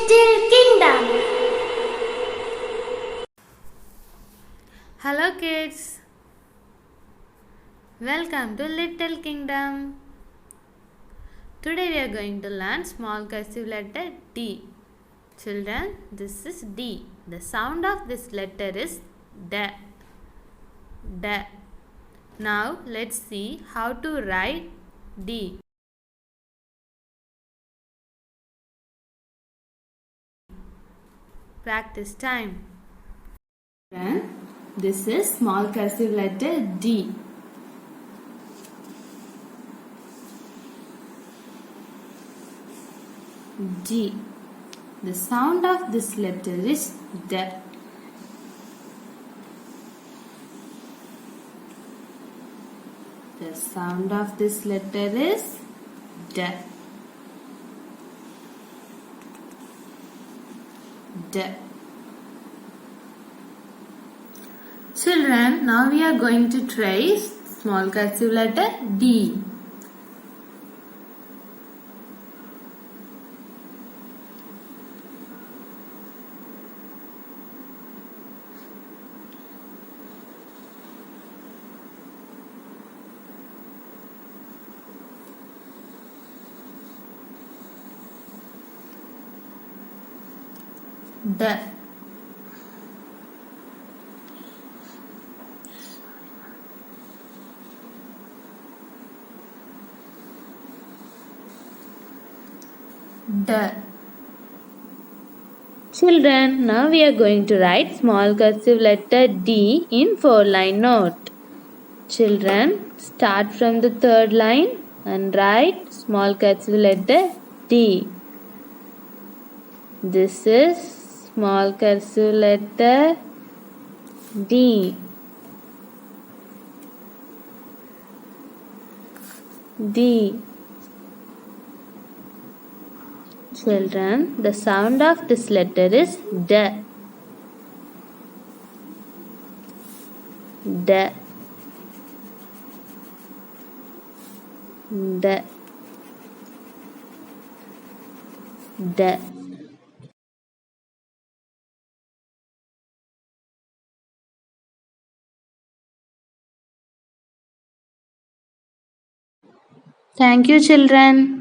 Little Kingdom. Hello kids, welcome to Little Kingdom. Today we are going to learn small cursive letter D. Children, this is D. The sound of this letter is D. D. Now let's see how to write D. Practice time. This is small cursive letter D. D. The sound of this letter is D. The sound of this letter is D. D. Children, now we are going to try small cursive letter D. D. D. Children, now we are going to write small cursive letter D in 4-line note. Children, start from the 3rd line and write small cursive letter D. This is small cursive letter D. D. Children, the sound of this letter is D. D. D. D. Thank you, children.